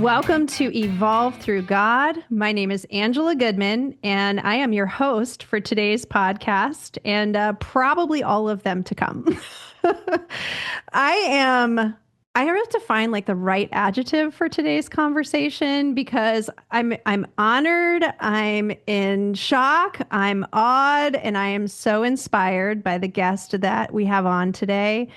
Welcome to Evolve Through God. My name is Angela Goodman, and I am your host for today's podcast and probably all of them to come. I am. I have to find like the right adjective for today's conversation because I'm honored, I'm in shock, I'm awed, and I am so inspired by the guest that we have on today.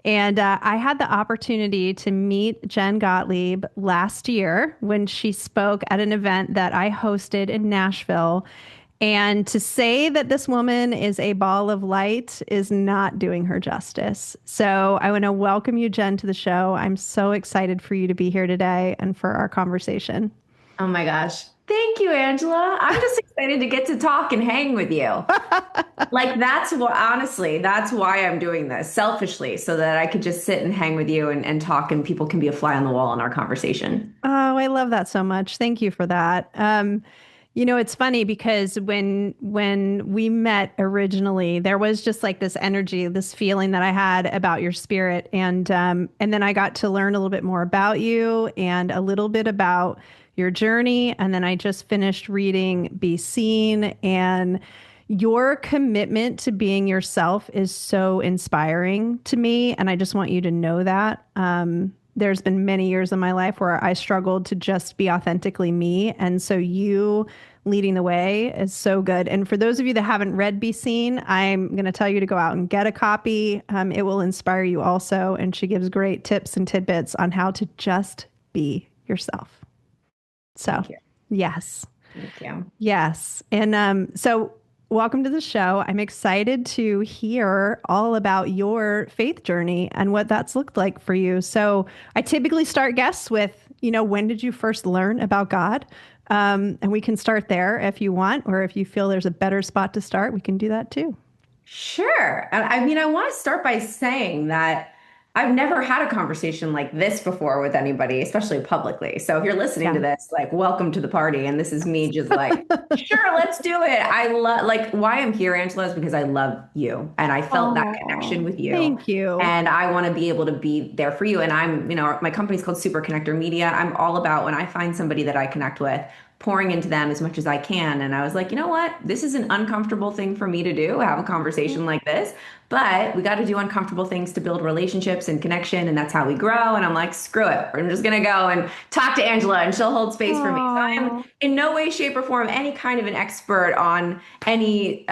And I had the opportunity to meet Jen Gottlieb last year when she spoke at an event that I hosted in Nashville. And to say that this woman is a ball of light is not doing her justice. So I want to welcome you, Jen, to the show. I'm so excited for you to be here today and for our conversation. Oh my gosh. Thank you, Angela. I'm just excited to get to talk and hang with you. Like that's what, honestly, that's why I'm doing this selfishly, so that I could just sit and hang with you and talk and people can be a fly on the wall in our conversation. Oh, I love that so much. Thank you for that. It's funny because when we met originally, there was just like this energy, this feeling that I had about your spirit, and then I got to learn a little bit more about you and a little bit about your journey, and then I just finished reading Be Seen, and your commitment to being yourself is so inspiring to me, and I just want you to know that. There's been many years in my life where I struggled to just be authentically me. And so you leading the way is so good. And for those of you that haven't read Be Seen, I'm going to tell you to go out and get a copy. It will inspire you also. And she gives great tips and tidbits on how to just be yourself. So, Thank you. yes. Thank you. Yes. And so welcome to the show. I'm excited to hear all about your faith journey and what that's looked like for you. So I typically start guests with, when did you first learn about God? And we can start there if you want, or if you feel there's a better spot to start, we can do that too. Sure. I want to start by saying that I've never had a conversation like this before with anybody, especially publicly. So if you're listening to this, like, welcome to the party. And this is me just like, sure, let's do it. I love, like, why I'm here, Angela, is because I love you. And I felt that connection with you. Thank you. And I want to be able to be there for you. And my company's called Super Connector Media. I'm all about when I find somebody that I connect with, pouring into them as much as I can. And I was like, you know what? This is an uncomfortable thing for me to do, have a conversation like this. But we got to do uncomfortable things to build relationships and connection. And that's how we grow. And I'm like, screw it. I'm just going to go and talk to Angela and she'll hold space for me. So I'm in no way, shape, or form any kind of an expert on any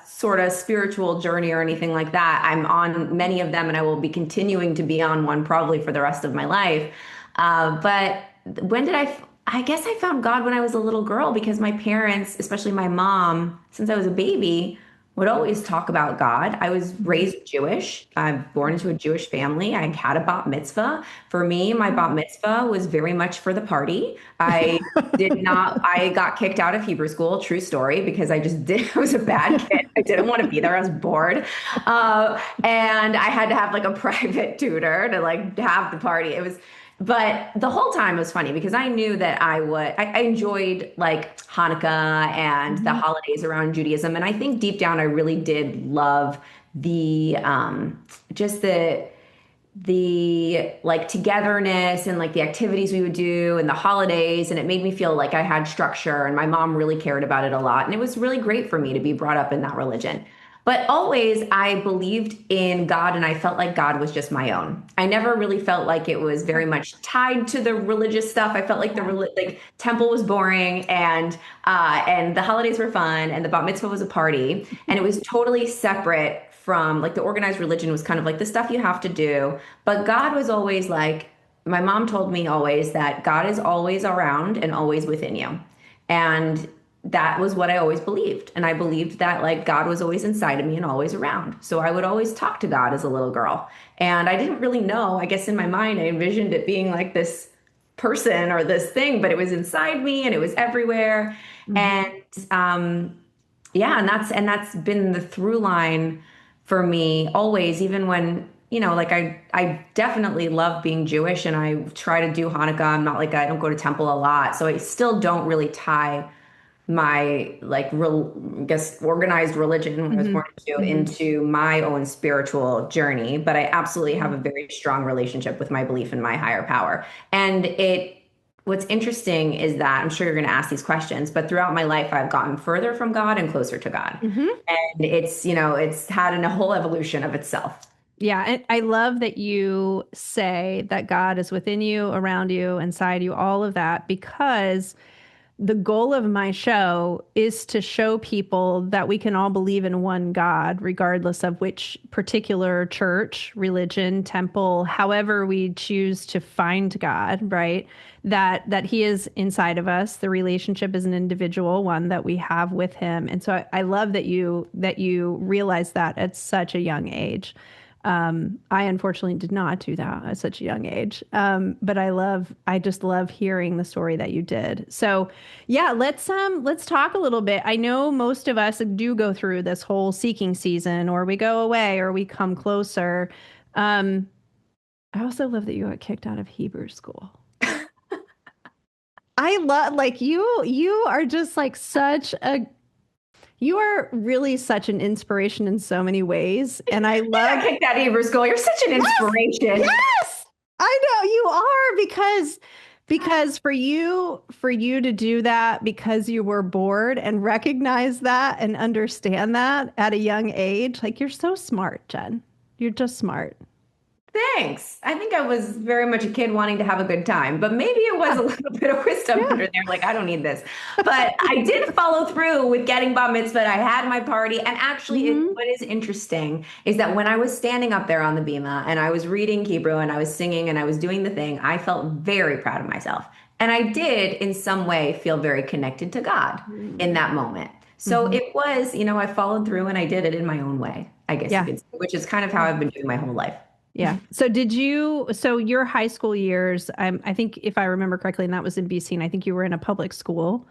sort of spiritual journey or anything like that. I'm on many of them and I will be continuing to be on one probably for the rest of my life. But when did I guess I found God when I was a little girl, because my parents, especially my mom, since I was a baby, would always talk about God. I was raised Jewish. I'm born into a Jewish family. I had a bat mitzvah. For me, my bat mitzvah was very much for the party. I got kicked out of Hebrew school, true story, because I was a bad kid. I didn't want to be there. I was bored. And I had to have like a private tutor to like have the party. But the whole time it was funny because I knew that I enjoyed like Hanukkah and the holidays around Judaism. And I think deep down, I really did love just the like togetherness and like the activities we would do and the holidays. And it made me feel like I had structure, and my mom really cared about it a lot. And it was really great for me to be brought up in that religion. But always I believed in God, and I felt like God was just my own. I never really felt like it was very much tied to the religious stuff. I felt like the temple was boring, and the holidays were fun, and the bat mitzvah was a party, and it was totally separate from like the organized religion was kind of like the stuff you have to do. But God was always like, my mom told me always that God is always around and always within you. And that was what I always believed. And I believed that like God was always inside of me and always around. So I would always talk to God as a little girl. And I didn't really know, I guess in my mind, I envisioned it being like this person or this thing, but it was inside me and it was everywhere. And and that's been the through line for me always, even when, like I definitely love being Jewish and I try to do Hanukkah. I'm not like, I don't go to temple a lot. So I still don't really tie my organized religion I was born into my own spiritual journey. But I absolutely have a very strong relationship with my belief in my higher power. And it what's interesting is that I'm sure you're going to ask these questions, but throughout my life, I've gotten further from God and closer to God. Hmm. And it's had a whole evolution of itself. Yeah, and I love that you say that God is within you, around you, inside you, all of that, because the goal of my show is to show people that we can all believe in one God, regardless of which particular church, religion, temple, however we choose to find God, right? That He is inside of us. The relationship is an individual one that we have with Him. And so I love that you realize that at such a young age. I unfortunately did not do that at such a young age. But I just love hearing the story that you did. So yeah, let's talk a little bit. I know most of us do go through this whole seeking season, or we go away or we come closer. Um, I also love that you got kicked out of Hebrew school. I love like you are just like such a you are really such an inspiration in so many ways. And I You got love kicked out of Hebrew school. You're such an yes, inspiration. yes, I know you are because for you to do that because you were bored and recognize that and understand that at a young age, like you're so smart, Jen. You're just smart. Thanks. I think I was very much a kid wanting to have a good time, but maybe it was Yeah, a little bit of wisdom yeah. under there. Like, I don't need this. But I did follow through with getting bat mitzvah. I had my party. And actually, Hmm. what is interesting is that when I was standing up there on the bima and I was reading Hebrew and I was singing and I was doing the thing, I felt very proud of myself. And I did, in some way, feel very connected to God in that moment. So Hmm. it was, I followed through and I did it in my own way, I guess you Yeah. could say, which is kind of how I've been doing my whole life. Yeah. So your high school years, I think if I remember correctly, and that was in BC, and I think you were in a public school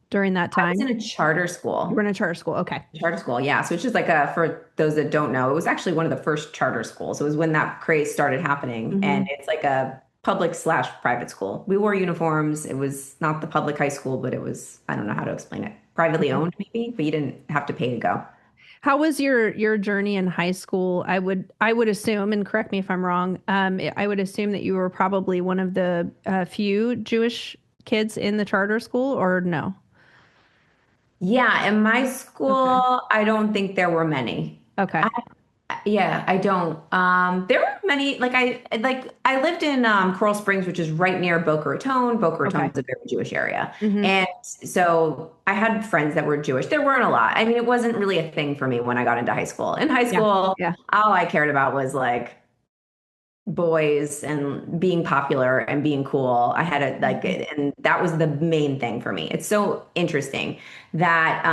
during that I was in time. a charter You were school. in a charter school. Okay. Charter school, yeah. So it's just like for those that don't know, it was actually one of the first charter schools. It was when that craze started happening, and Hmm. it's like a public slash private school. We wore uniforms. It was not the public high school, but it was, I don't know how to explain it. Privately Okay. owned, maybe, but you didn't have to pay to go. How was your journey in high school? I would assume, and correct me if I'm wrong, I would assume that you were probably one of the few Jewish kids in the charter school, or no? Yeah, in my Okay. school, I don't think there were many. Okay. Yeah, I don't. There were many. I lived in Coral Springs, which is right near Boca Raton. Boca Raton Okay. is a very Jewish area, Hmm. and so I had friends that were Jewish. There weren't a lot. I mean, it wasn't really a thing for me when I got into high school. In high Yeah. school, Yeah. all I cared about was like boys and being popular and being cool. I had a like, Mhm. and that was the main thing for me. It's so interesting that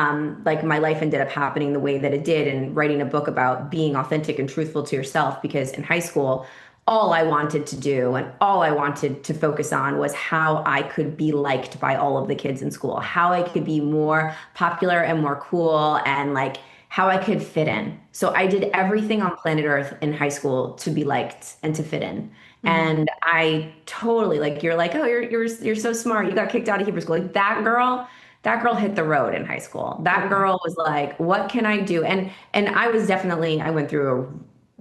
like my life ended up happening the way that it did and writing a book about being authentic and truthful to yourself because in high school all I wanted to do and all I wanted to focus on was how I could be liked by all of the kids in school, how I could be more popular and more cool and like how I could fit in. So I did everything on planet Earth in high school to be liked and to fit in. Mhm. And I totally like you're like, oh, you're so smart. You got kicked out of Hebrew school. Like that girl hit the road in high school. That Okay. girl was like, what can I do? And I was definitely I went through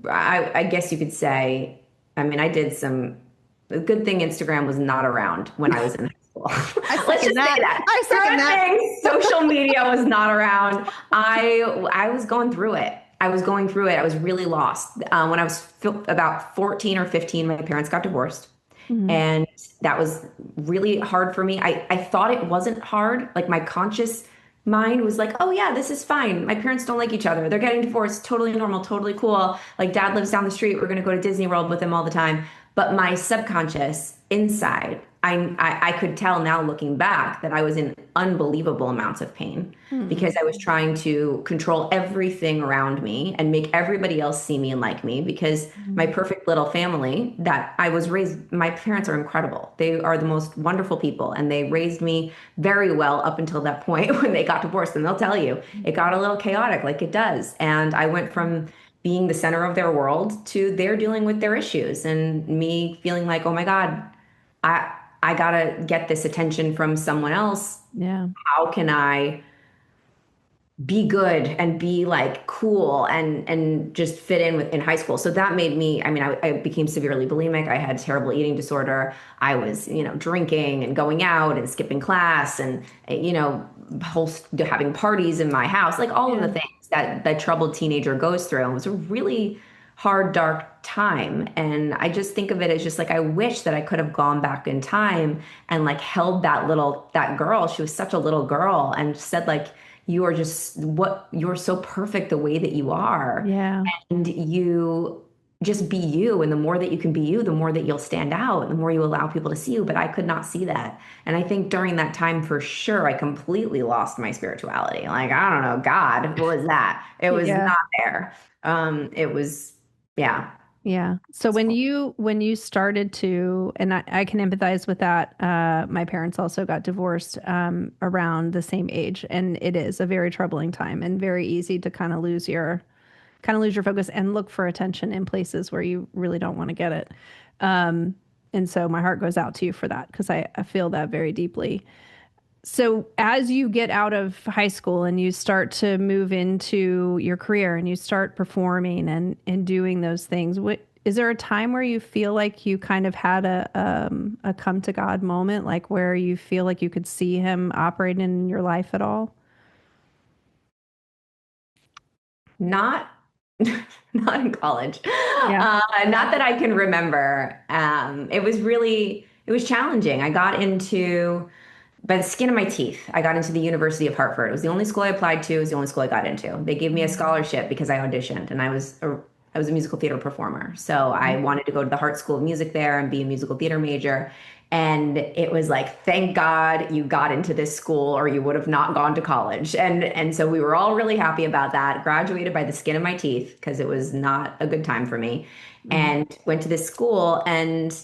I guess you could say, I mean, I did some a good thing Instagram was not around when I was in high school. I Let's second just say that. that. I For second good that. thing, social media was not around. I was going through it. I was going through it. I was really lost. When I was about 14 or 15, my parents got divorced. Mhm. And that was really hard for me. I thought it wasn't hard. Like my conscious mind was like, oh yeah, this is fine. My parents don't like each other. They're getting divorced. Totally normal, totally cool. Like dad lives down the street. We're gonna go to Disney World with him all the time. But my subconscious inside, I could tell now looking back that I was in unbelievable amounts of pain Mhm. because I was trying to control everything around me and make everybody else see me and like me because my Mhm. perfect little family that I was raised, my parents are incredible. They are the most wonderful people and they raised me very well up until that point when they got divorced. And they'll tell you it got a little chaotic like it does. And I went from being the center of their world to they're dealing with their issues and me feeling like, oh my God, I gotta get this attention from someone else. Yeah. How can I be good and be like cool and just fit in with in high school. So that made me, I mean, I became severely bulimic. I had terrible eating disorder. I was, drinking and going out and skipping class and having parties in my house, like all of the Yeah. things that troubled teenager goes through. And it was a really hard, dark time. And I just think of it as just like I wish that I could have gone back in time and like held that girl. She was such a little girl and said like, you're so perfect the way that you are. Yeah. And you just be you. And the more that you can be you, the more that you'll stand out, and the more you allow people to see you. But I could not see that. And I think during that time, for sure, I completely lost my spirituality. Like, I don't know, God, what was that? It was Yeah. not there. It was, yeah. Yeah. So when you started to, and I can empathize with that. My parents also got divorced around the same age, and it is a very troubling time and very easy to kind of lose your focus and look for attention in places where you really don't want to get it. And so my heart goes out to you for that because I feel that very deeply. So as you get out of high school and you start to move into your career and you start performing and doing those things, is there a time where you feel like you kind of had a come to God moment, like where you feel like you could see him operating in your life at all? Not not in college. Yeah. Not that I can remember. It was challenging. I got into by the skin of my teeth. I got into the University of Hartford. It was the only school I applied to. It was the only school I got into. They gave me a scholarship because I auditioned, and I was a musical theater performer. So I wanted to go to the Hart School of Music there and be a musical theater major. And it was like, thank God you got into this school or you would have not gone to college. And so we were all really happy about that. Graduated by the skin of my teeth because it was not a good time for me. Mhm. And went to this school and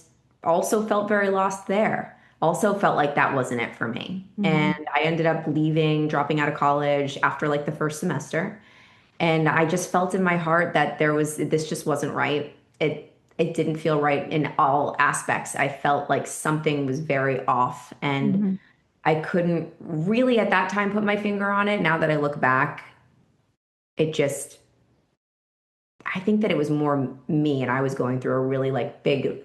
also felt very lost there. Also felt like that wasn't it for me. Mhm. And I ended up leaving, dropping out of college after like the first semester. And I just felt in my heart that this just wasn't right. It didn't feel right in all aspects. I felt like something was very off, and Mhm. I couldn't really at that time put my finger on it. Now that I look back, it just I think that it was more me, and I was going through a really like big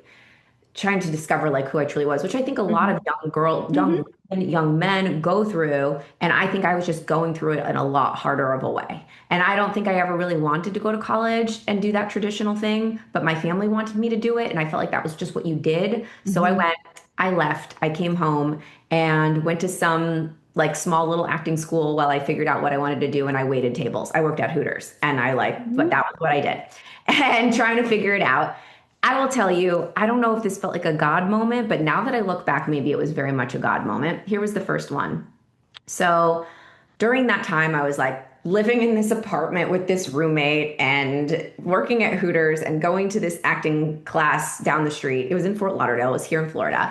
trying to discover like who I truly was, which I think a lot Mhm. of Mhm. young men go through. And I think I was just going through it in a lot harder of a way. And I don't think I ever really wanted to go to college and do that traditional thing, but my family wanted me to do it. And I felt like that was just what you did. So I Mhm. went, I left, I came home and went to some like small little acting school while I figured out what I wanted to do. And I waited tables. I worked at Hooters and but Mhm. that was what I did and trying to figure it out. I will tell you, I don't know if this felt like a God moment, but now that I look back, maybe it was very much a God moment. Here was the first one. So during that time, I was like living in this apartment with this roommate and working at Hooters and going to this acting class down the street. It was in Fort Lauderdale, it was here in Florida,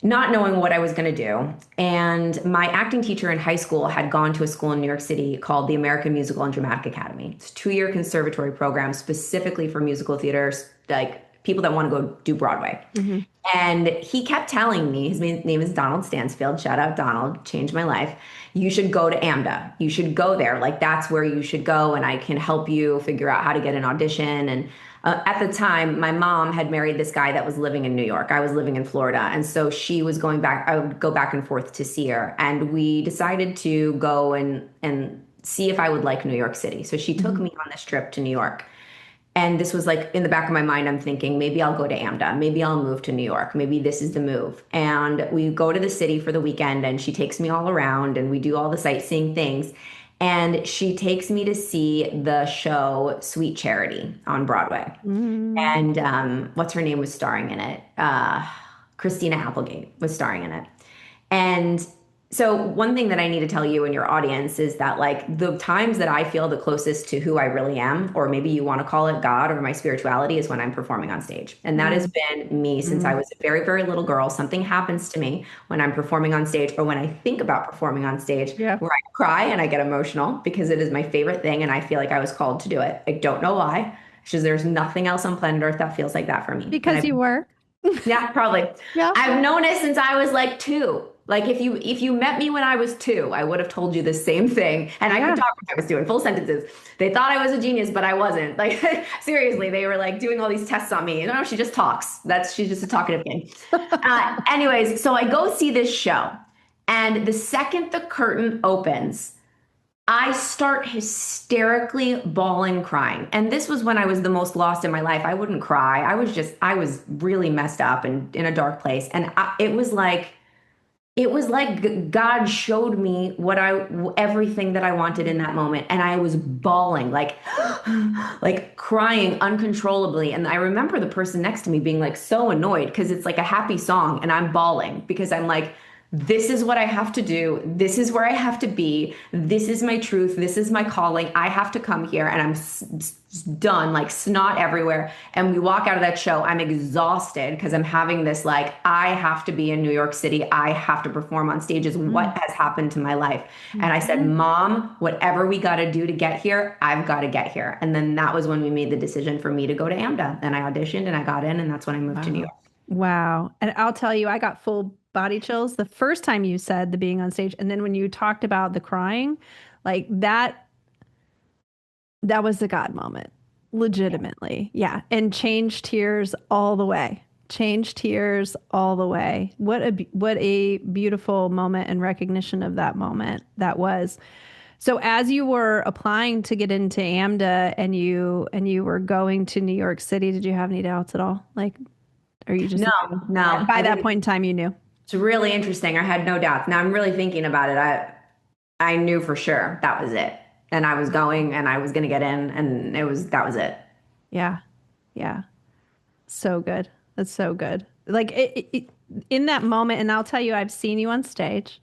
not knowing what I was going to do. And my acting teacher in high school had gone to a school in New York City called the American Musical and Dramatic Academy. It's a 2-year conservatory program specifically for musical theaters, like people that want to go do Broadway. Mhm. And he kept telling me, his name is Donald Stansfield. Shout out Donald, changed my life. You should go to AMDA. You should go there. Like that's where you should go, and I can help you figure out how to get an audition. And at the time, my mom had married this guy that was living in New York. I was living in Florida, and so she was going back. I would go back and forth to see her, and we decided to go and see if I would like New York City. So she took Mhm. me on this trip to New York. And this was like in the back of my mind, I'm thinking maybe I'll go to AMDA. Maybe I'll move to New York. Maybe this is the move. And we go to the city for the weekend and she takes me all around and we do all the sightseeing things. And she takes me to see the show Sweet Charity on Broadway. Mhm. And what's her name was starring in it? Christina Applegate was starring in it. And so one thing that I need to tell you and your audience is that like the times that I feel the closest to who I really am, or maybe you want to call it God or my spirituality, is when I'm performing on stage. And that has Mhm. been me since I Mhm. was a very, very little girl. Something happens to me when I'm performing on stage or when I think about performing on stage Yeah. where I cry and I get emotional because it is my favorite thing and I feel like I was called to do it. I don't know why. It's just there's nothing else on planet Earth that feels like that for me. And Because you were. yeah, probably. Yeah. I've known it since I was like 2. Like if you met me when I was 2, I would have told you the same thing. And I could Yeah. talk when I was doing full sentences. They thought I was a genius, but I wasn't. Like seriously, they were like doing all these tests on me. No, she just talks. She's just a talkative kid. Anyways, so I go see this show, and the second the curtain opens, I start hysterically bawling, crying. And this was when I was the most lost in my life. I wouldn't cry. I was really messed up and in a dark place. And it was like God showed me everything that I wanted in that moment. And I was bawling, like crying uncontrollably. And I remember the person next to me being like so annoyed because it's like a happy song and I'm bawling because I'm like, this is what I have to do. This is where I have to be. This is my truth. This is my calling. I have to come here. And I'm done, like snot everywhere. And we walk out of that show. I'm exhausted because I'm having this, like, I have to be in New York City. I have to perform on stages. What has happened to my life? And I said, Mom, whatever we got to do to get here, I've got to get here. And then that was when we made the decision for me to go to AMDA. And I auditioned and I got in. And that's when I moved to New York. Wow. And I'll tell you, I got full body chills the first time you said the being on stage. And then when you talked about the crying, like that was the God moment. Legitimately. Yeah. And change tears all the way. Change tears all the way. What a beautiful moment and recognition of that moment that was. So as you were applying to get into AMDA and you were going to New York City, did you have any doubts at all? Like, or you just No, knew? no. By that point in time you knew? It's really interesting. I had no doubts. Now I'm really thinking about it. I knew for sure that was it. And I was going and I was going to get in and that was it. Yeah. Yeah. So good. That's so good. Like in that moment, and I'll tell you, I've seen you on stage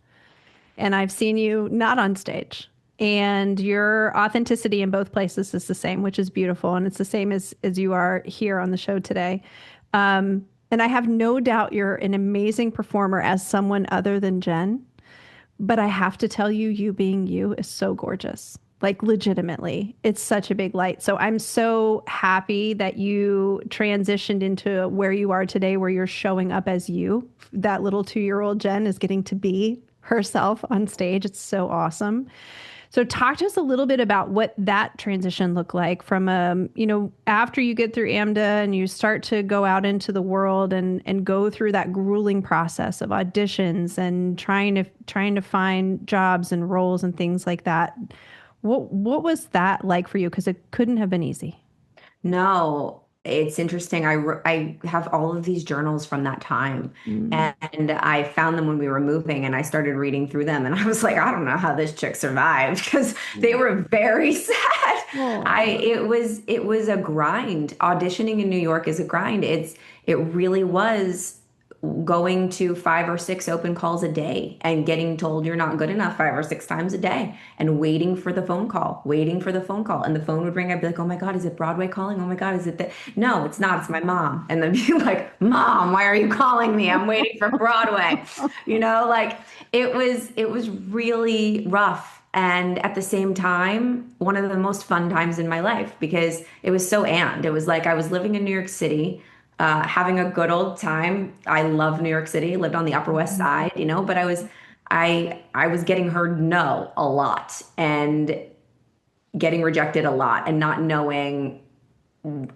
and I've seen you not on stage. And your authenticity in both places is the same, which is beautiful. And it's the same as you are here on the show today. And I have no doubt you're an amazing performer as someone other than Jen. But I have to tell you, you being you is so gorgeous. Like legitimately, it's such a big light. So I'm so happy that you transitioned into where you are today, where you're showing up as you. That little 2-year-old Jen is getting to be herself on stage. It's so awesome. So talk to us a little bit about what that transition looked like from, after you get through AMDA and you start to go out into the world and go through that grueling process of auditions and trying to find jobs and roles and things like that. What was that like for you? Because it couldn't have been easy. No, it's interesting. I have all of these journals from that time, Mm. and I found them when we were moving, and I started reading through them, and I was like, I don't know how this chick survived because they were very sad. Oh. It was a grind. Auditioning in New York is a grind. It really was going to 5 or 6 open calls a day and getting told you're not good enough 5 or 6 times a day and waiting for the phone call, waiting for the phone call. And the phone would ring. I'd be like, oh my God, is it Broadway calling? Oh my God, is it that? No, it's not. It's my mom. And then be like, Mom, why are you calling me? I'm waiting for Broadway. Like it was really rough. And at the same time, one of the most fun times in my life because it was it was like I was living in New York City, having a good old time. I love New York City, lived on the Upper West Side, but I was getting heard no a lot and getting rejected a lot and not knowing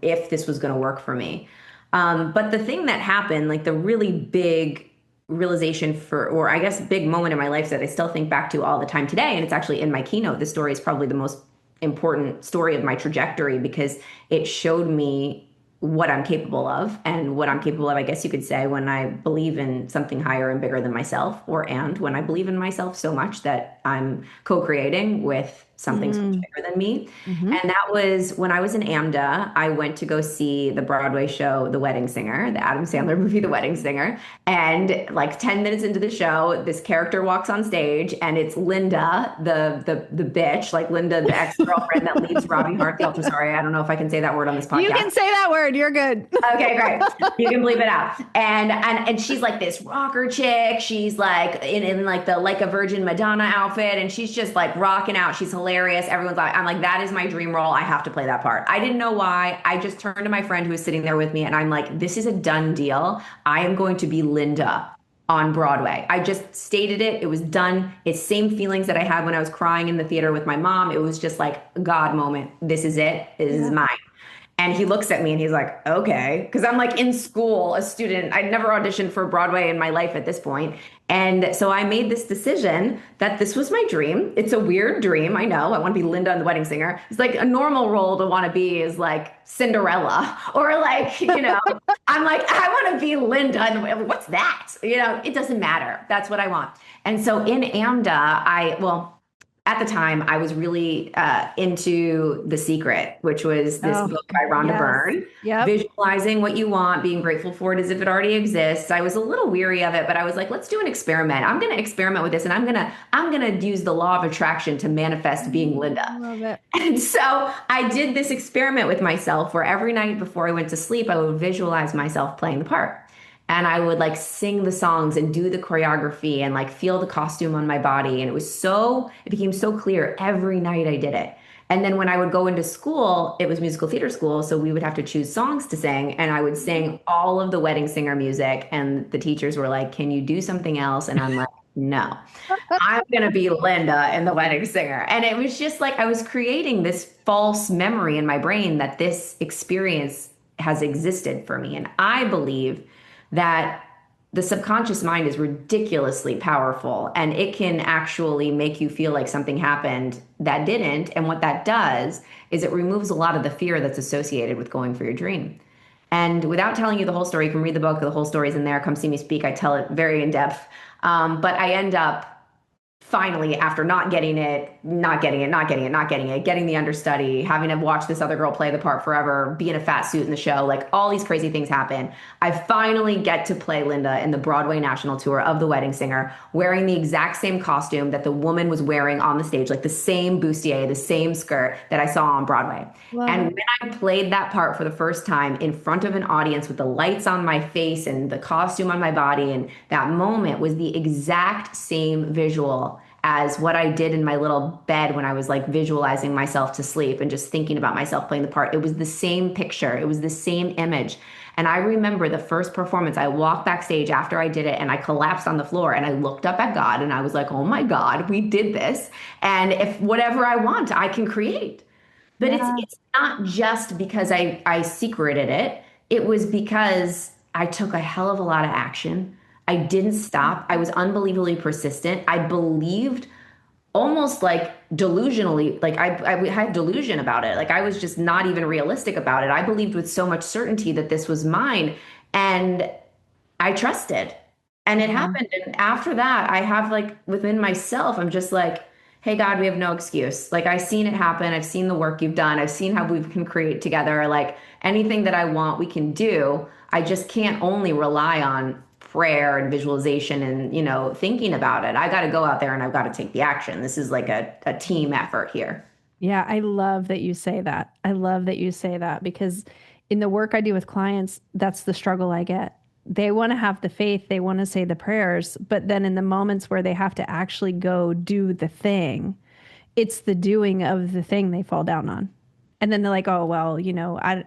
if this was going to work for me. But the thing that happened, like the really big realization or I guess big moment in my life that I still think back to all the time today, and it's actually in my keynote. This story is probably the most important story of my trajectory because it showed me what I'm capable of and what I'm capable of, I guess you could say, when I believe in something higher and bigger than myself, and when I believe in myself so much that I'm co-creating with something so much bigger than me. Mm-hmm. And that was when I was in AMDA. I went to go see the Broadway show, The Wedding Singer, the Adam Sandler movie, The Wedding Singer. And like 10 minutes into the show, this character walks on stage and it's Linda, the bitch, like Linda, the ex-girlfriend that leaves Robbie Hartfield. I'm sorry, I don't know if I can say that word on this podcast. You can say that word. You're good. Okay, great. You can bleep it out. And she's like this rocker chick. She's like in like the Like a Virgin Madonna outfit, and she's just like rocking out. She's hilarious. Everyone's like, I'm like, that is my dream role. I have to play that part. I didn't know why. I just turned to my friend who was sitting there with me, and I'm like, this is a done deal. I am going to be Linda on Broadway. I just stated it. It was done. It's same feelings that I had when I was crying in the theater with my mom. It was just like a God moment. This is it. This is Yeah. mine. And he looks at me and he's like, okay. Because I'm like in school, a student. I'd never auditioned for Broadway in my life at this point. And so I made this decision that this was my dream. It's a weird dream. I know. I want to be Linda and the Wedding Singer. It's like a normal role to want to be is like Cinderella or like, I'm like, I want to be Linda. And what's that? It doesn't matter. That's what I want. And so in AMDA, at the time, I was really into The Secret, which was this Oh, book by Rhonda yes. Byrne, Yep. visualizing what you want, being grateful for it as if it already exists. I was a little weary of it, but I was like, let's do an experiment. I'm going to experiment with this, and I'm going to use the law of attraction to manifest being Linda. Love it. And so I did this experiment with myself where every night before I went to sleep, I would visualize myself playing the part. And I would like sing the songs and do the choreography and like feel the costume on my body. And it became so clear every night I did it. And then when I would go into school, it was musical theater school. So we would have to choose songs to sing. And I would sing all of the Wedding Singer music. And the teachers were like, can you do something else? And I'm like, no, I'm going to be Linda and the Wedding Singer. And it was just like I was creating this false memory in my brain that this experience has existed for me. And I believe that the subconscious mind is ridiculously powerful and it can actually make you feel like something happened that didn't. And what that does is it removes a lot of the fear that's associated with going for your dream. And without telling you the whole story, you can read the book, the whole story's in there. Come see me speak. I tell it very in depth. But I end up finally, after not getting it, getting the understudy, having to watch this other girl play the part forever, be in a fat suit in the show, like all these crazy things happen. I finally get to play Linda in the Broadway national tour of The Wedding Singer, wearing the exact same costume that the woman was wearing on the stage, like the same bustier, the same skirt that I saw on Broadway. Love And it. when I played that part for the first time in front of an audience with the lights on my face and the costume on my body, and that moment was the exact same visual as what I did in my little bed when I was like visualizing myself to sleep and just thinking about myself playing the part. It was the same picture. It was the same image. And I remember the first performance, I walked backstage after I did it and I collapsed on the floor and I looked up at God and I was like, oh my God, we did this. And if whatever I want, I can create. But it's Yeah. it's not just because I secreted it. It was because I took a hell of a lot of action. I didn't stop. I was unbelievably persistent. I believed almost like delusionally, like I had delusion about it. Like I was just not even realistic about it. I believed with so much certainty that this was mine. And I trusted. And it Yeah. happened. And after that, I have like within myself, I'm just like, hey, God, we have no excuse. Like I've seen it happen. I've seen the work you've done. I've seen how we can create together. Like anything that I want, we can do. I just can't only rely on prayer and visualization and, thinking about it. I got to go out there and I've got to take the action. This is like a team effort here. Yeah, I love that you say that. I love that you say that because in the work I do with clients, that's the struggle I get. They want to have the faith, they want to say the prayers, but then in the moments where they have to actually go do the thing, it's the doing of the thing they fall down on. And then they're like, "Oh, well,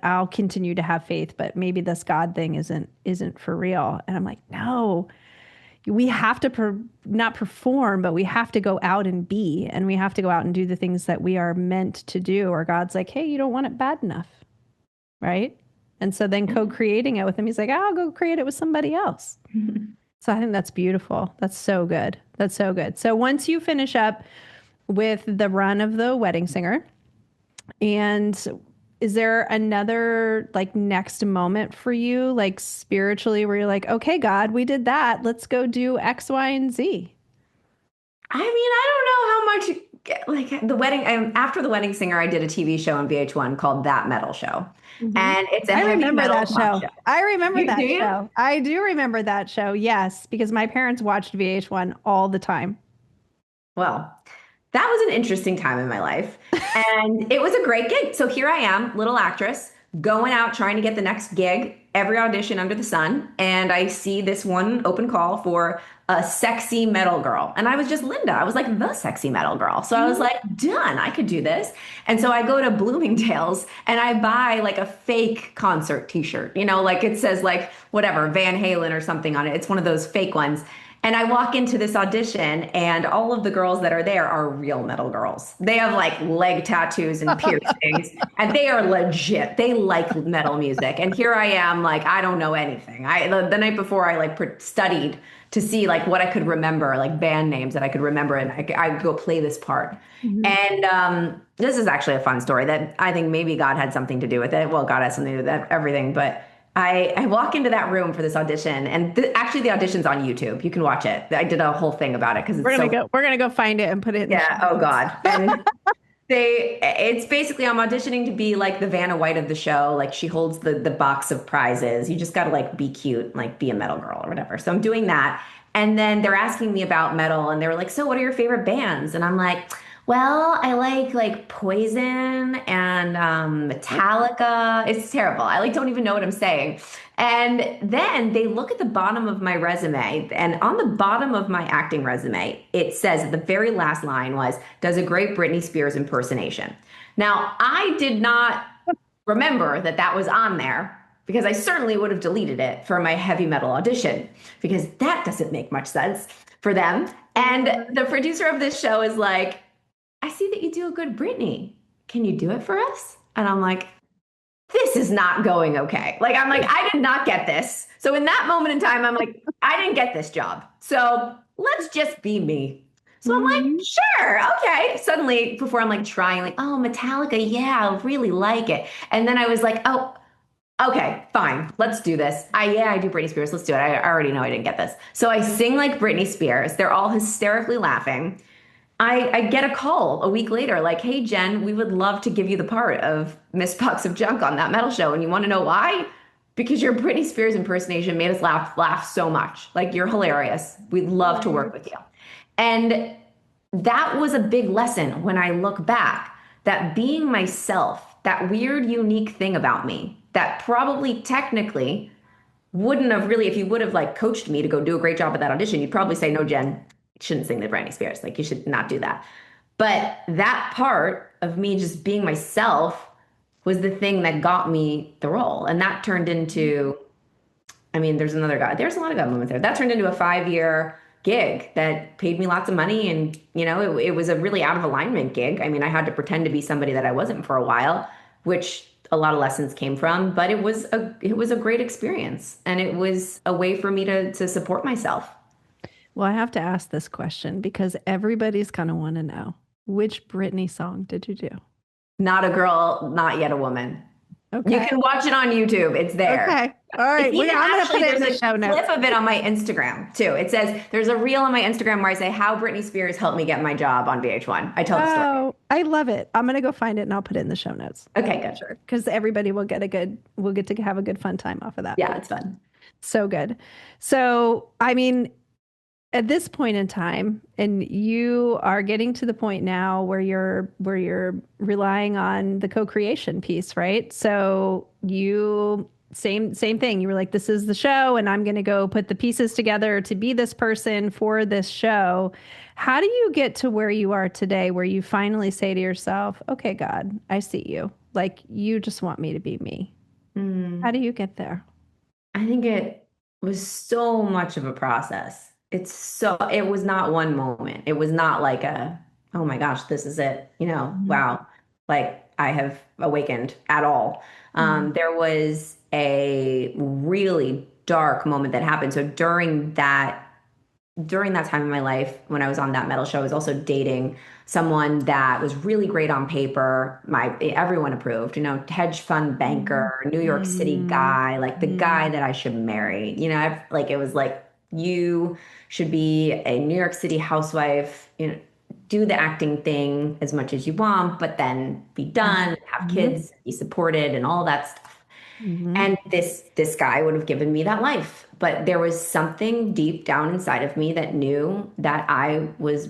I'll continue to have faith, but maybe this God thing isn't for real." And I'm like, "No, we have to not perform, but we have to go out and be, and we have to go out and do the things that we are meant to do." Or God's like, "Hey, you don't want it bad enough." Right? And so then co-creating it with him, he's like, "I'll go create it with somebody else." So I think that's beautiful. That's so good. That's so good. So once you finish up with the run of The Wedding Singer, and is there another like next moment for you, like spiritually, where you're like, okay, God, we did that. Let's go do X, Y, and Z? I mean, I don't know how much like the wedding after The Wedding Singer, I did a TV show on VH1 called That Metal Show. Mhm. And it's a I heavy remember metal that pop show. show. I remember Do that you? show. I do remember that show. Yes, because my parents watched VH1 all the time. Well, that was an interesting time in my life. And it was a great gig. So here I am, little actress, going out trying to get the next gig every audition under the sun, and I see this one open call for a sexy metal girl. And I was just Linda. I was like the sexy metal girl. So I was like, done, I could do this. And so I go to Bloomingdale's and I buy like a fake concert t-shirt, like it says like whatever, Van Halen or something on it. It's one of those fake ones. And I walk into this audition, and all of the girls that are there are real metal girls. They have like leg tattoos and piercings, and they are legit. They like metal music. And here I am, like, I don't know anything. The night before, I like studied to see like what I could remember, like band names that I could remember, and I go play this part. And this is actually a fun story that I think maybe God had something to do with it. Well, God has something to do with everything, but I walk into that room for this audition, and actually the audition's on YouTube. You can watch it. I did a whole thing about it because We're gonna go find it and put it in yeah. Oh God. And it's basically I'm auditioning to be like the Vanna White of the show. Like she holds the box of prizes. You just got to like be cute, like be a metal girl or whatever. So I'm doing that. And then they're asking me about metal, and they were like, so what are your favorite bands? And I'm like, well, I like Poison and Metallica. It's terrible. I like don't even know what I'm saying. And then they look at the bottom of my resume, and on the bottom of my acting resume, it says the very last line was, does a great Britney Spears impersonation. Now, I did not remember that that was on there because I certainly would have deleted it for my heavy metal audition because that doesn't make much sense for them. And the producer of this show is like, I see that you do a good Britney. Can you do it for us? And I'm like, this is not going okay. Like, I'm like, I did not get this. So in that moment in time, I'm like, I didn't get this job. So let's just be me. So I'm like, sure, okay. Suddenly, before I'm like trying, like, oh, Metallica, yeah, I really like it. And then I was like, oh, okay, fine, let's do this. I do Britney Spears. Let's do it. I already know I didn't get this. So I sing like Britney Spears. They're all hysterically laughing. I get a call a week later, like, hey, Jen, we would love to give you the part of Miss Box of Junk on that metal show. And you want to know why? Because your Britney Spears impersonation made us laugh so much. Like, you're hilarious. We'd love to work with you. And that was a big lesson when I look back, that being myself, that weird, unique thing about me, that probably technically wouldn't have really, if you would have like coached me to go do a great job at that audition, you'd probably say, no, Jen, shouldn't sing the Britney Spears. Like you should not do that. But that part of me just being myself was the thing that got me the role. And that turned into, I mean, there's a lot of God moments there. That turned into a 5-year gig that paid me lots of money. And, it was a really out of alignment gig. I mean, I had to pretend to be somebody that I wasn't for a while, which a lot of lessons came from, but it was a great experience. And it was a way for me to support myself. Well, I have to ask this question because everybody's going to want to know, which Britney song did you do? Not a Girl, Not Yet a Woman. Okay. You can watch it on YouTube. It's there. Okay. All right. I'm going to put it in the show notes. There's a clip of it on my Instagram too. It says, there's a reel on my Instagram where I say how Britney Spears helped me get my job on VH1. I tell the story. Oh, I love it. I'm going to go find it and I'll put it in the show notes. Okay, good. Sure. Because everybody will get to have a good fun time off of that. Yeah, it's fun. So good. So, I mean, at this point in time, and you are getting to the point now where you're relying on the co-creation piece, right? So same thing. You were like, this is the show, and I'm going to go put the pieces together to be this person for this show. How do you get to where you are today, where you finally say to yourself, okay, God, I see you. Like, you just want me to be me. How do you get there? I think it was so much of a process. It was not one moment. It was not like oh my gosh, this is it. Wow. Like I have awakened at all. There was a really dark moment that happened. So during that time in my life, when I was on that metal show, I was also dating someone that was really great on paper. Everyone approved, hedge fund banker, New York City guy, like the guy that I should marry. It was like, you should be a New York City housewife, do the acting thing as much as you want, but then be done, have kids, be supported, and all that stuff. And this guy would have given me that life. But there was something deep down inside of me that knew that I was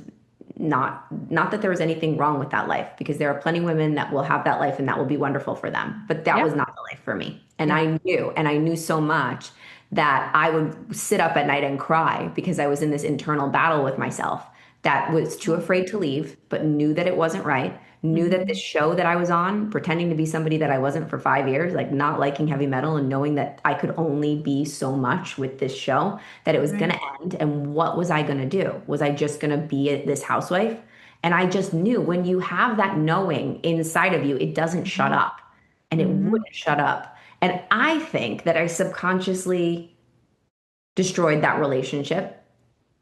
not that there was anything wrong with that life, because there are plenty of women that will have that life and that will be wonderful for them. But that Yeah. was not the life for me. Yeah. And I knew so much that I would sit up at night and cry because I was in this internal battle with myself that was too afraid to leave, but knew that it wasn't right. Knew that this Mhm. show that I was on, pretending to be somebody that I wasn't for 5 years, like not liking heavy metal and knowing that I could only be so much with this show, that it was going Right. to end. And what was I going to do? Was I just going to be this housewife? And I just knew when you have that knowing inside of you, it doesn't shut Mhm. up, and it Mhm. wouldn't shut up. And I think that I subconsciously destroyed that relationship,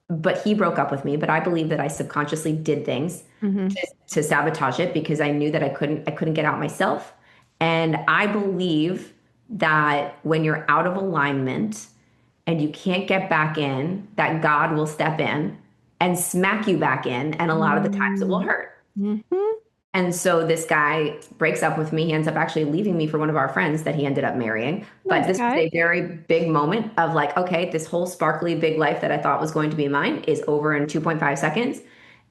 but he broke up with me. But I believe that I subconsciously did things Mhm. to sabotage it because I knew that I couldn't get out myself. And I believe that when you're out of alignment and you can't get back in, that God will step in and smack you back in. And a lot of the times it will Mhm. hurt. Mhm. And so this guy breaks up with me. He ends up actually leaving me for one of our friends that he ended up marrying. But Nice this was guy. a very big moment of like, okay, this whole sparkly big life that I thought was going to be mine is over in 2.5 seconds.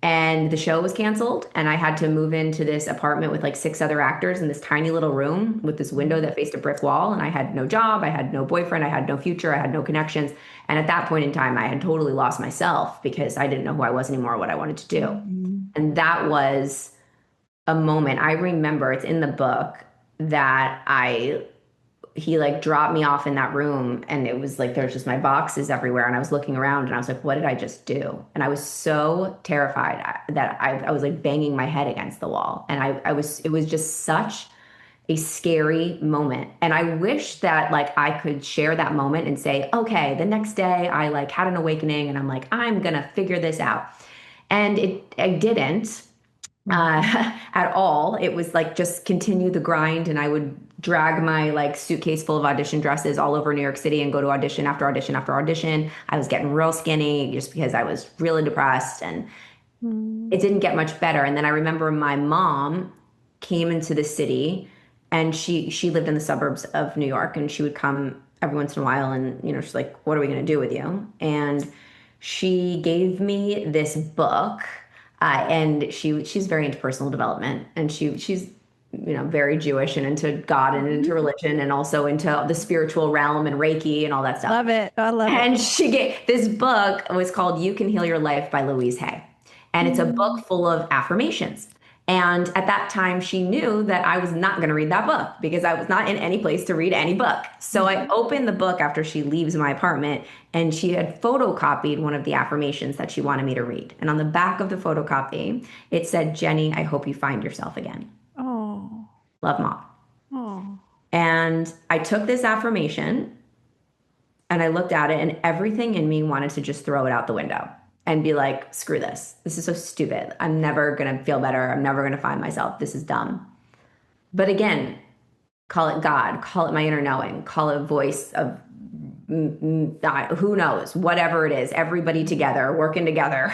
And the show was canceled. And I had to move into this apartment with like six other actors in this tiny little room with this window that faced a brick wall. And I had no job. I had no boyfriend. I had no future. I had no connections. And at that point in time, I had totally lost myself because I didn't know who I was anymore, what I wanted to do. Mhm. And that was a moment I remember, it's in the book, that he like dropped me off in that room, and it was like there's just my boxes everywhere, and I was looking around and I was like, what did I just do? And I was so terrified that I was like banging my head against the wall, and I was, it was just such a scary moment. And I wish that like I could share that moment and say, okay, the next day I like had an awakening and I'm like, I'm gonna figure this out. And I didn't Mhm. at all. It was like just continue the grind, and I would drag my like suitcase full of audition dresses all over New York City and go to audition after audition after audition. I was getting real skinny just because I was really depressed, and Mhm. it didn't get much better. And then I remember my mom came into the city, and she lived in the suburbs of New York, and she would come every once in a while, and she's like, what are we going to do with you? And she gave me this book, and she's very into personal development, and she's very Jewish and into God and into Mhm. religion and also into the spiritual realm and Reiki and all that stuff. Love it. I love it. And she gave this book, was called You Can Heal Your Life by Louise Hay. And it's a book Mhm. full of affirmations. And at that time, she knew that I was not going to read that book because I was not in any place to read any book. So I Mhm. opened the book after she leaves my apartment, and she had photocopied one of the affirmations that she wanted me to read. And on the back of the photocopy, it said, Jenny, I hope you find yourself again. Oh. Love, Mom. Oh. And I took this affirmation and I looked at it, and everything in me wanted to just throw it out the window and be like, screw this. This is so stupid. I'm never going to feel better. I'm never going to find myself. This is dumb. But again, call it God, call it my inner knowing, call it voice of who knows, whatever it is, everybody together, working together.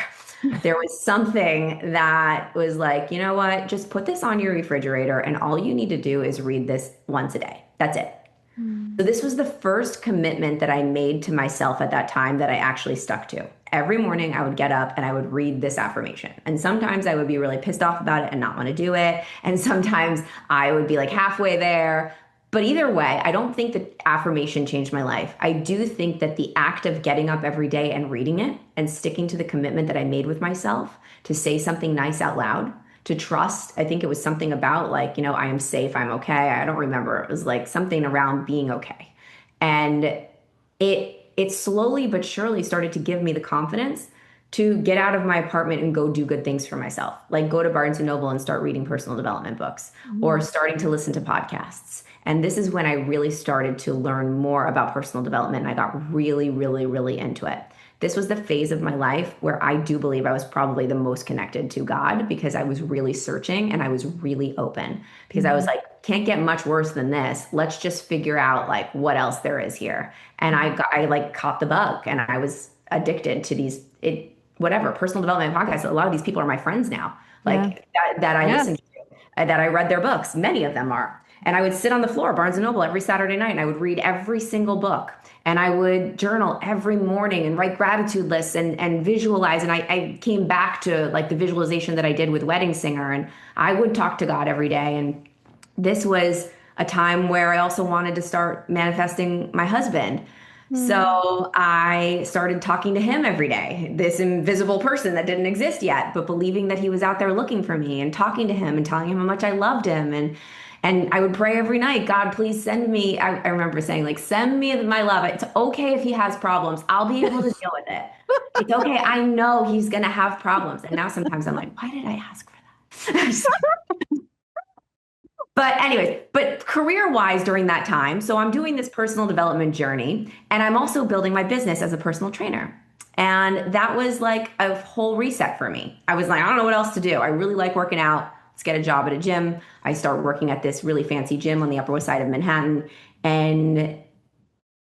There was something that was like, you know what? Just put this on your refrigerator, and all you need to do is read this once a day. That's it. So Mhm. this was the first commitment that I made to myself at that time that I actually stuck to. Every morning I would get up and I would read this affirmation. And sometimes I would be really pissed off about it and not want to do it. And sometimes I would be like halfway there. But either way, I don't think that affirmation changed my life. I do think that the act of getting up every day and reading it and sticking to the commitment that I made with myself to say something nice out loud, to trust. I think it was something about like, I am safe, I'm okay. I don't remember. It was like something around being okay. And it slowly but surely started to give me the confidence to get out of my apartment and go do good things for myself. Like go to Barnes and Noble and start reading personal development books or Mhm. starting to listen to podcasts. And this is when I really started to learn more about personal development. And I got really, really, really into it. This was the phase of my life where I do believe I was probably the most connected to God because I was really searching and I was really open because I was Mhm. like, can't get much worse than this. Let's just figure out like what else there is here. And I like caught the bug, and I was addicted to these, whatever, personal development podcasts. A lot of these people are my friends now, Yeah. like that I Yeah. listen to, that I read their books. Many of them are. And I would sit on the floor, Barnes and Noble, every Saturday night, and I would read every single book. And I would journal every morning and write gratitude lists and visualize. And I came back to like the visualization that I did with Wedding Singer. And I would talk to God every day. And this was a time where I also wanted to start manifesting my husband. So I started talking to him every day, this invisible person that didn't exist yet, but believing that he was out there looking for me and talking to him and telling him how much I loved him. And I would pray every night, God, please send me. I remember saying, like, send me my love. It's okay if he has problems. I'll be able to deal with it. It's okay. I know he's going to have problems. And now sometimes I'm like, why did I ask for that? But anyways, but career-wise during that time, so I'm doing this personal development journey, and I'm also building my business as a personal trainer. And that was like a whole reset for me. I was like, I don't know what else to do. I really like working out. Let's get a job at a gym. I started working at this really fancy gym on the Upper West Side of Manhattan. And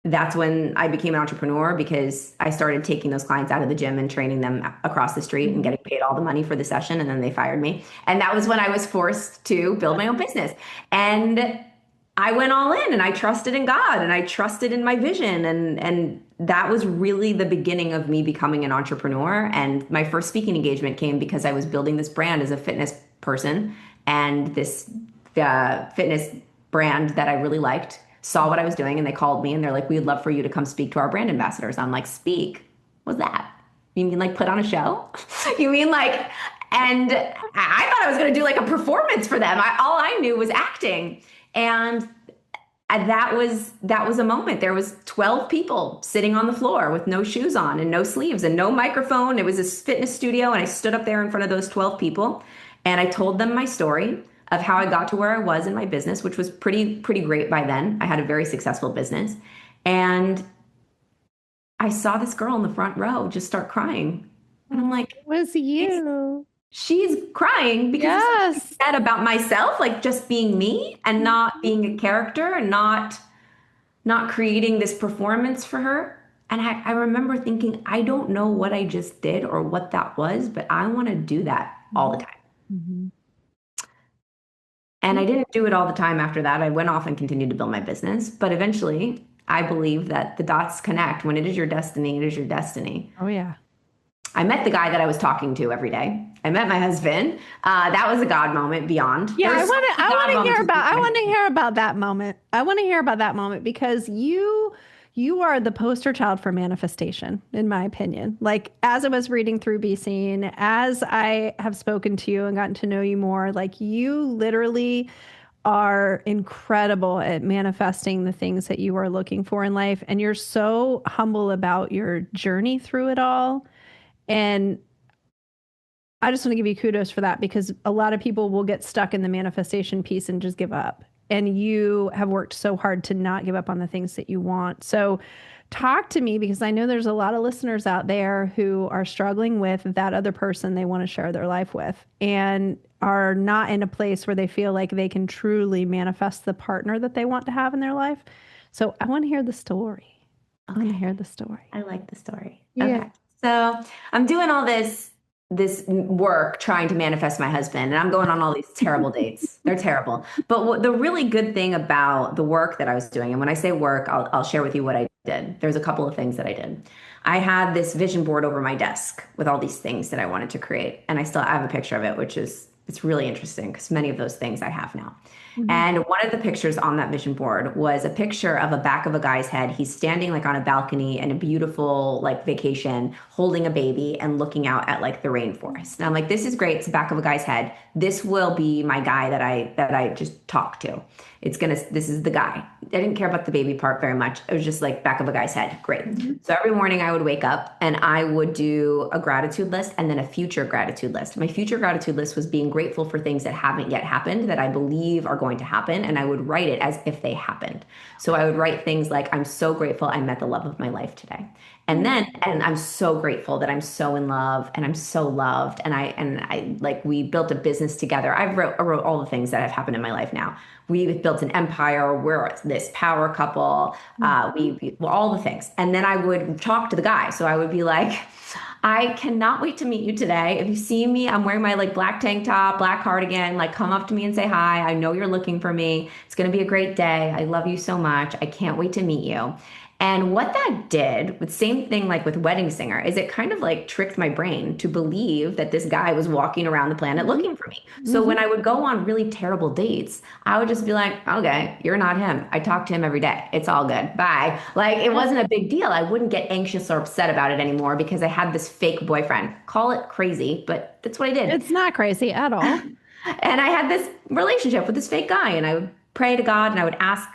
that's when I became an entrepreneur because I started taking those clients out of the gym and training them across the street and getting paid all the money for the session. And then they fired me. And that was when I was forced to build my own business. And I went all in and I trusted in God and I trusted in my vision. And that was really the beginning of me becoming an entrepreneur. And my first speaking engagement came because I was building this brand as a fitness person. And this fitness brand that I really liked saw what I was doing and they called me and they're like, we'd love for you to come speak to our brand ambassadors. I'm like, speak? What's that? You mean like put on a show? You mean like, and I thought I was going to do like a performance for them. All I knew was acting. And that was a moment. There was 12 people sitting on the floor with no shoes on and no sleeves and no microphone. It was a fitness studio. And I stood up there in front of those 12 people and I told them my story of how I got to where I was in my business, which was pretty great by then. I had a very successful business. And I saw this girl in the front row just start crying. And I'm like, it was you. She's crying because Yes. it's said about myself, like just being me and not being a character and not creating this performance for her. And I remember thinking, I don't know what I just did or what that was, but I want to do that all the time. Mm-hmm. And I didn't do it all the time after that. I went off and continued to build my business. But eventually, I believe that the dots connect. When it is your destiny, it is your destiny. Oh, yeah. I met the guy that I was talking to every day. I met my husband. That was a God moment beyond. Yeah, I want to hear about that moment. I want to hear about that moment because you are the poster child for manifestation, in my opinion. Like as I was reading through Be Seen, as I have spoken to you and gotten to know you more, like you literally are incredible at manifesting the things that you are looking for in life. And you're so humble about your journey through it all. And I just want to give you kudos for that because a lot of people will get stuck in the manifestation piece and just give up. And you have worked so hard to not give up on the things that you want. So talk to me because I know there's a lot of listeners out there who are struggling with that other person they want to share their life with and are not in a place where they feel like they can truly manifest the partner that they want to have in their life. So I want to hear the story. Okay. I want to hear the story. I like the story. Yeah. Okay. So I'm doing all this work trying to manifest my husband, and I'm going on all these terrible dates. They're terrible. But the really good thing about the work that I was doing, and when I say work, I'll share with you what I did. There's a couple of things that I did. I had this vision board over my desk with all these things that I wanted to create, and I have a picture of it, it's really interesting because many of those things I have now. Mm-hmm. And one of the pictures on that vision board was a picture of a back of a guy's head. He's standing like on a balcony in a beautiful like vacation, holding a baby and looking out at like the rainforest. And I'm like, this is great. It's the back of a guy's head. This will be my guy that I just talk to. This is the guy. I didn't care about the baby part very much. It was just like back of a guy's head. Great. Mm-hmm. So every morning I would wake up and I would do a gratitude list and then a future gratitude list. My future gratitude list was being grateful for things that haven't yet happened that I believe are going to happen. And I would write it as if they happened. So I would write things like, I'm so grateful I met the love of my life today. And I'm so grateful that I'm so in love and I'm so loved. And I like, we built a business together. I wrote all the things that have happened in my life now. We've built an empire. We're this power couple. Well, all the things. And then I would talk to the guy. So I would be like, I cannot wait to meet you today. If you see me, I'm wearing my like black tank top, black cardigan, like come up to me and say hi. I know you're looking for me. It's going to be a great day. I love you so much. I can't wait to meet you. And what that did, with same thing like with Wedding Singer, is it kind of like tricked my brain to believe that this guy was walking around the planet looking for me. So when I would go on really terrible dates, I would just be like, okay, you're not him. I talk to him every day. It's all good. Bye. Like it wasn't a big deal. I wouldn't get anxious or upset about it anymore because I had this fake boyfriend. Call it crazy, but that's what I did. It's not crazy at all. And I had this relationship with this fake guy, and I would pray to God and I would ask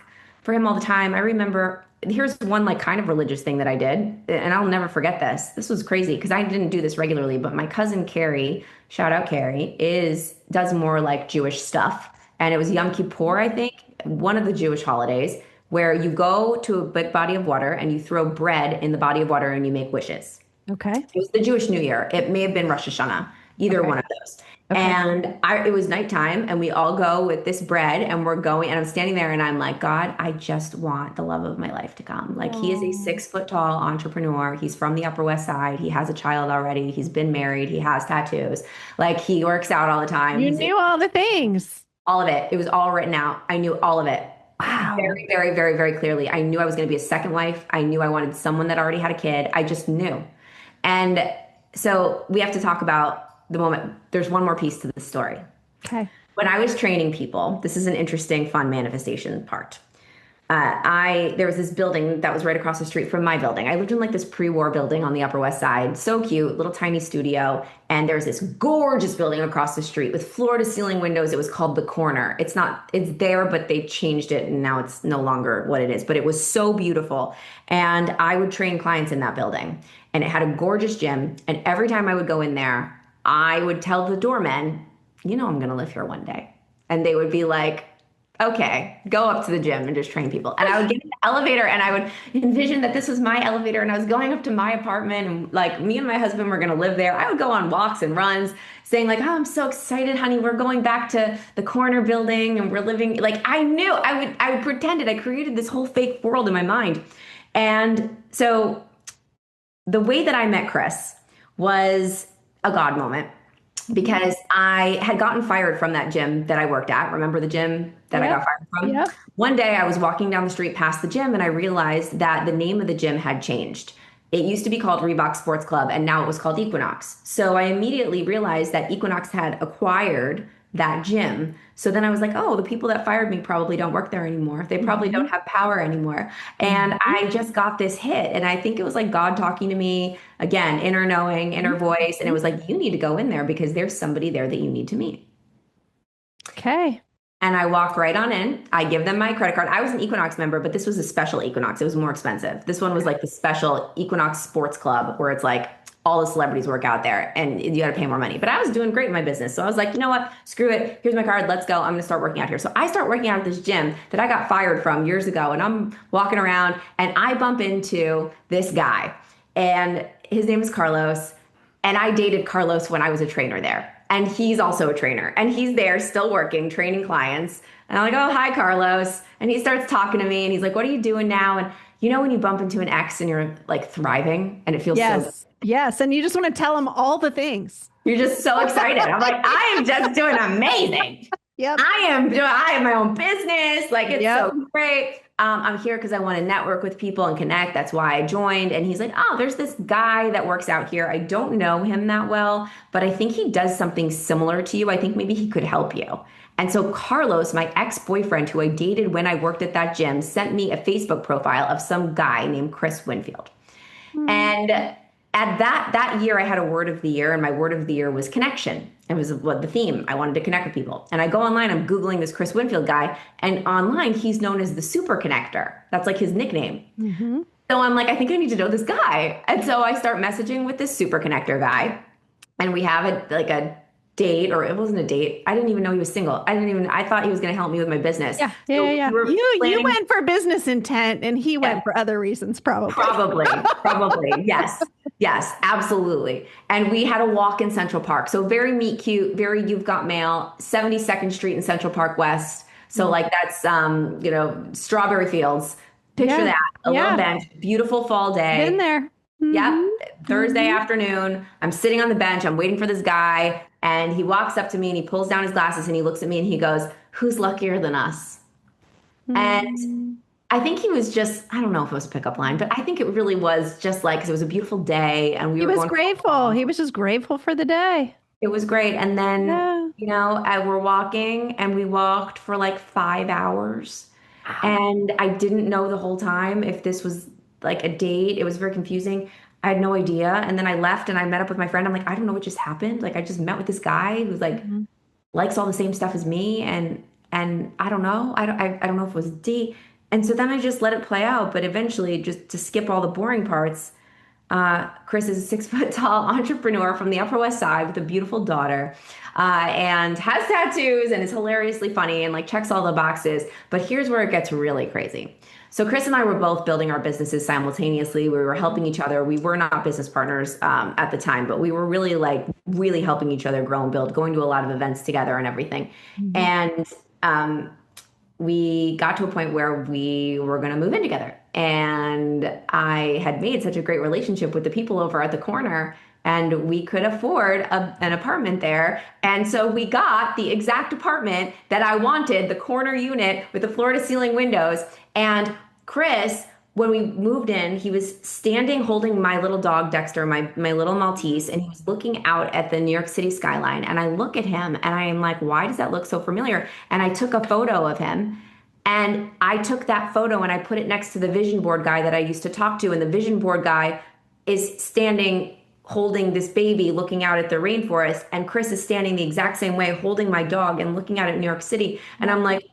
for him all the time. I remember here's one like kind of religious thing that I did, and I'll never forget this. This was crazy because I didn't do this regularly, but my cousin Carrie, shout out Carrie, does more like Jewish stuff. And it was Yom Kippur, I think, one of the Jewish holidays, where you go to a big body of water and you throw bread in the body of water and you make wishes. Okay. It was the Jewish New Year. It may have been Rosh Hashanah, either one of those. Okay. And it was nighttime, and we all go with this bread, and we're going, and I'm standing there, and I'm like, God, I just want the love of my life to come. Like, he is a 6 foot tall entrepreneur. He's from the Upper West Side. He has a child already. He's been married. He has tattoos. Like, he works out all the time. You knew all the things. All of it. It was all written out. I knew all of it. Wow. Very, very, very, very clearly. I knew I was going to be a second wife. I knew I wanted someone that already had a kid. I just knew. And so we have to talk about the moment. There's one more piece to the story. Okay. When I was training people, this is an interesting, fun manifestation part. There was this building that was right across the street from my building. I lived in like this pre-war building on the Upper West Side. So cute, little tiny studio. And there's this gorgeous building across the street with floor to ceiling windows. It was called The Corner. It's there, but they changed it and now it's no longer what it is. But it was so beautiful. And I would train clients in that building. And it had a gorgeous gym. And every time I would go in there, I would tell the doormen, I'm going to live here one day. And they would be like, okay, go up to the gym and just train people. And I would get in the elevator and I would envision that this was my elevator and I was going up to my apartment and like me and my husband were going to live there. I would go on walks and runs saying like, oh, I'm so excited, honey. We're going back to the corner building and we're living. Like I knew I would pretend it. I created this whole fake world in my mind. And so the way that I met Chris was a God moment. Because I had gotten fired from that gym that I worked at. Remember the gym that I got fired from? Yep. One day I was walking down the street past the gym and I realized that the name of the gym had changed. It used to be called Reebok Sports Club and now it was called Equinox. So I immediately realized that Equinox had acquired that gym. So then I was like, oh, the people that fired me probably don't work there anymore. They probably don't have power anymore. And I just got this hit. And I think it was like God talking to me again, inner knowing, inner voice. And it was like, you need to go in there because there's somebody there that you need to meet. Okay. And I walk right on in. I give them my credit card. I was an Equinox member, but this was a special Equinox. It was more expensive. This one was like the special Equinox Sports Club where it's like, all the celebrities work out there and you got to pay more money. But I was doing great in my business. So I was like, you know what? Screw it. Here's my card. Let's go. I'm going to start working out here. So I start working out at this gym that I got fired from years ago. And I'm walking around and I bump into this guy and his name is Carlos. And I dated Carlos when I was a trainer there. And he's also a trainer and he's there still working, training clients. And I'm like, oh, hi, Carlos. And he starts talking to me and he's like, what are you doing now? And when you bump into an ex and you're like thriving and it feels so good. Yes. And you just want to tell them all the things. You're just so excited. I'm like, I am just doing amazing. Yep. I have my own business. Like it's so great. I'm here because I want to network with people and connect. That's why I joined. And he's like, oh, there's this guy that works out here. I don't know him that well, but I think he does something similar to you. I think maybe he could help you. And so Carlos, my ex-boyfriend who I dated when I worked at that gym, sent me a Facebook profile of some guy named Chris Winfield. And at that year, I had a word of the year, and my word of the year was connection. It was the theme. I wanted to connect with people. And I go online, I'm Googling this Chris Winfield guy, and online, he's known as the Super Connector. That's like his nickname. Mm-hmm. So I'm like, I think I need to know this guy. And so I start messaging with this Super Connector guy, and we have a date, or it wasn't a date. I didn't even know he was single. I thought he was going to help me with my business. Yeah, yeah, yeah, So yeah. we were You planning. went for business intent and he Yeah, went for other reasons, probably. probably. Yes. Yes, absolutely. And we had a walk in Central Park. So very meet cute, very you've got mail, 72nd Street in Central Park West. So Mm. like that's strawberry fields. Picture Yeah, that. A little yeah. bench, beautiful fall Been day. there. Yep. Hmm. Thursday Hmm. afternoon, I'm sitting on the bench, I'm waiting for this guy, and he walks up to me and he pulls down his glasses and he looks at me and he goes, "Who's luckier than us?" And Hmm. I think he was just, I don't know if it was a pickup line, but I think it really was just like, because it was a beautiful day and we He were was going for a grateful. He walk. was just grateful for the day. It was great. And then, Yeah. we're walking and we walked for like 5 hours. Wow. And I didn't know the whole time if this was like a date. It was very confusing. I had no idea. And then I left and I met up with my friend. I'm like, I don't know what just happened. Like I just met with this guy who's like Mhm. likes all the same stuff as me and I don't know. I don't know if it was a date. And so then I just let it play out. But eventually, just to skip all the boring parts, Chris is a 6 foot tall entrepreneur from the Upper West Side with a beautiful daughter, and has tattoos and is hilariously funny and like checks all the boxes. But here's where it gets really crazy. So Chris and I were both building our businesses simultaneously. We were helping each other. We were not business partners at the time, but we were really really helping each other grow and build, going to a lot of events together and everything. Mhm. And um, we got to a point where we were going to move in together. And I had made such a great relationship with the people over at the corner, and we could afford an apartment there. And so we got the exact apartment that I wanted, the corner unit with the floor to ceiling windows. And Chris, when we moved in, he was standing holding my little dog, Dexter, my little Maltese, and he was looking out at the New York City skyline. And I look at him and I am like, why does that look so familiar? And I took a photo of him. And I took that photo and I put it next to the vision board guy that I used to talk to. And the vision board guy is standing holding this baby looking out at the rainforest. And Chris is standing the exact same way, holding my dog and looking out at New York City. And I'm like,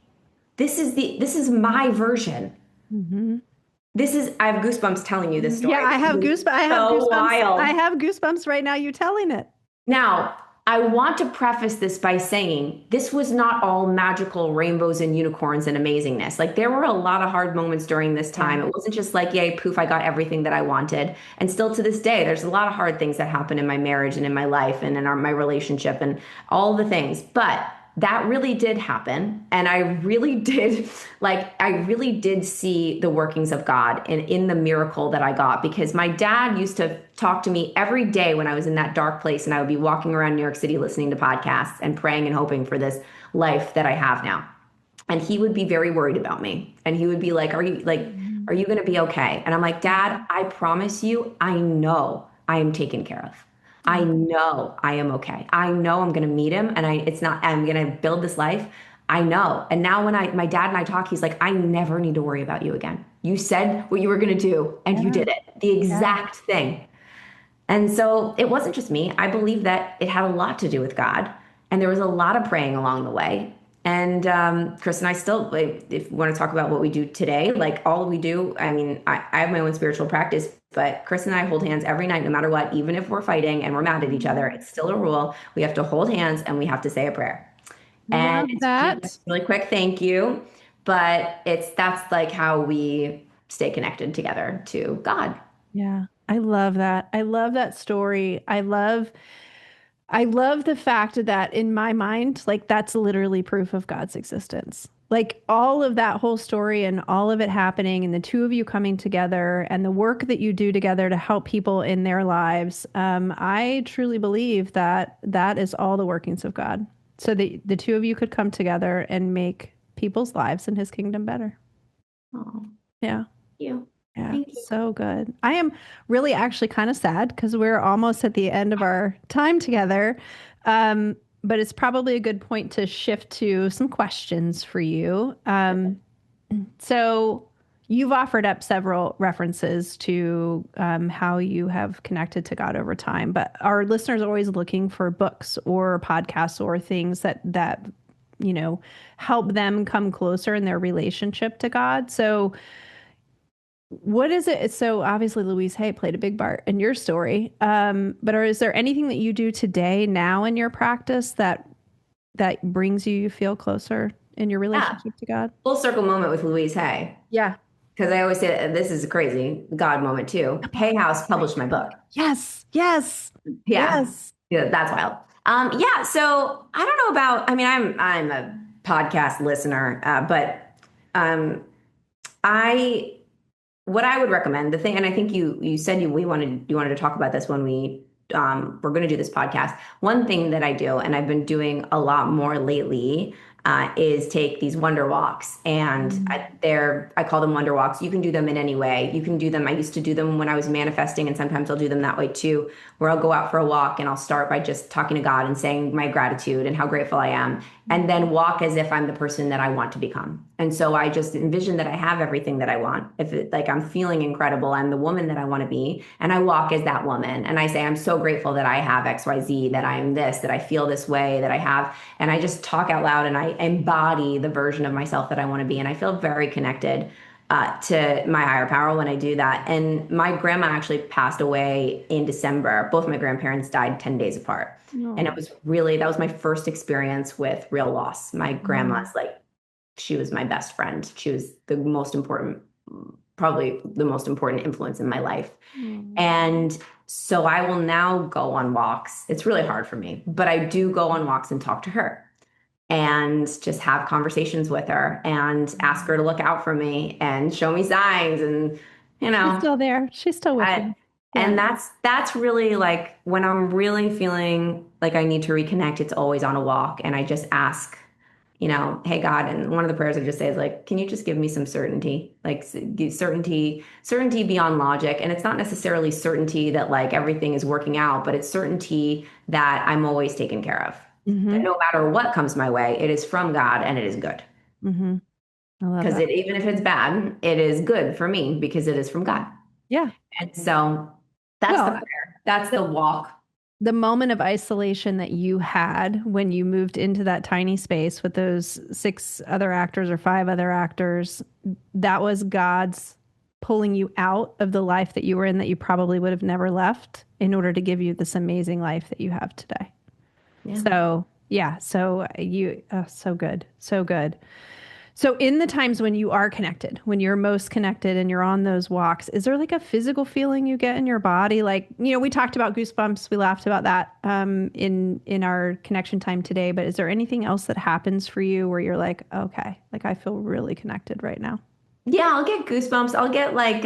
this is my version. Mhm. I have goosebumps telling you this Yeah, story I because have it is goosebumps. I have so goosebumps. I wild. have goosebumps right now. You telling it. Now, I want to preface this by saying this was not all magical rainbows and unicorns and amazingness. Like there were a lot of hard moments during this Yeah. time. It wasn't just like, yay, poof, I got everything that I wanted. And still to this day, there's a lot of hard things that happen in my marriage and in my life and in my relationship and all the things. But that really did happen. And I really did, I really did see the workings of God in the miracle that I got because my dad used to talk to me every day when I was in that dark place and I would be walking around New York City listening to podcasts and praying and hoping for this life that I have now. And he would be very worried about me. And he would be like, Mhm. are you going to be okay? And I'm like, Dad, I promise you, I know I am taken care of. I Mhm. know I am okay. I know I'm going to meet him and I'm going to build this life. I know. And now when my dad and I talk, he's like, I never need to worry about you again. You said what you were going to do and you Yeah. did it. The Yeah. exact thing. And so it wasn't just me. I believe that it had a lot to do with God. And there was a lot of praying along the way. And Chris and I still, like, if we want to talk about what we do today, like all we do, I mean, I have my own spiritual practice, but Chris and I hold hands every night, no matter what, even if we're fighting and we're mad at each other, it's still a rule. We have to hold hands and we have to say a prayer. And Love it's usually a that. really quick thank you, but that's like how we stay connected together to God. Yeah. I love that. I love that story. I love the fact that in my mind, like that's literally proof of God's existence. Like all of that whole story and all of it happening and the two of you coming together and the work that you do together to help people in their lives. I truly believe that that is all the workings of God. So that the two of you could come together and make people's lives in his kingdom better. Oh, Yeah. you. Yeah, Thank you. so good. I am really actually kind of sad because we're almost at the end of our time together. But it's probably a good point to shift to some questions for you. So you've offered up several references to how you have connected to God over time, but our listeners are always looking for books or podcasts or things that help them come closer in their relationship to God. So What is it? So obviously Louise Hay played a big part in your story. But is there anything that you do today now in your practice that brings you feel closer in your Yeah. relationship to God? Full circle moment with Louise Hay. Yeah. Because I always say this is a crazy God moment too. Hay House published my book. Yes. Yes. Yeah. Yes. Yeah, that's wild. Yeah, so I don't know about, I mean, I'm a podcast listener, but um I what I would recommend, the thing, and I think you said you wanted to talk about this when we were going to do this podcast. One thing that I do, and I've been doing a lot more lately, is take these wonder walks, and Mm. I call them wonder walks. You can do them in any way. You can do them. I used to do them when I was manifesting, and sometimes I'll do them that way too, where I'll go out for a walk and I'll start by just talking to God and saying my gratitude and how grateful I am, and then walk as if I'm the person that I want to become. And so I just envision that I have everything that I want. If it, like I'm feeling incredible, I'm the woman that I want to be, and I walk as that woman. And I say, I'm so grateful that I have XYZ, that I'm this, that I feel this way, that I have, and I just talk out loud and I embody the version of myself that I want to be. And I feel very connected to my higher power when I do that. And my grandma actually passed away in December. Both my grandparents died 10 days apart. And it No. was really, that was my first experience with real loss. My Mm. grandma's like, she was my best friend. She was the most important, probably the most important influence in my life. Mm. And so I will now go on walks. It's really hard for me, but I do go on walks and talk to her and just have conversations with her and ask her to look out for me and show me signs and you She's know still there. She's still with I you. Yeah. and that's really like when I'm really feeling like I need to reconnect, it's always on a walk and I just ask, hey God, and one of the prayers I just say is like, can you just give me some certainty? Like give certainty beyond logic. And it's not necessarily certainty that like everything is working out, but it's certainty that I'm always taken care of. That Mm-hmm. no matter what comes my way, it is from God and it is good. Mm-hmm. I love Because that. even if it's bad, it is good for me because it is from God. Yeah. And so that's the Well, prayer. That's the, the walk. the moment of isolation that you had when you moved into that tiny space with those six other actors or five other actors, that was God's pulling you out of the life that you were in that you probably would have never left in order to give you this amazing life that you have today. Yeah. So, yeah, so good. So good. So, in the times when you are connected, when you're most connected and you're on those walks, is there like a physical feeling you get in your body? Like, we talked about goosebumps. We laughed about that in our connection time today. But is there anything else that happens for you where you're like, okay, like I feel really connected right now? Yeah, I'll get goosebumps. I'll get like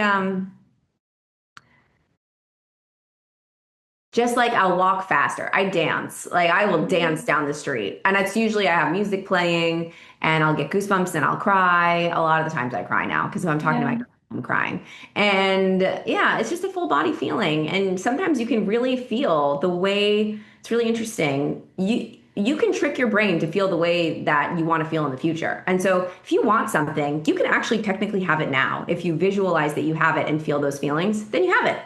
just like I'll walk faster. I dance. Like I will dance down the street. And it's usually I have music playing and I'll get goosebumps and I'll cry. A lot of the times I cry now because if I'm talking to my Yeah. girl, I'm crying. And yeah, it's just a full body feeling. And sometimes you can really feel the way it's really interesting. You can trick your brain to feel the way that you want to feel in the future. And so if you want something, you can actually technically have it now. If you visualize that you have it and feel those feelings, then you have it.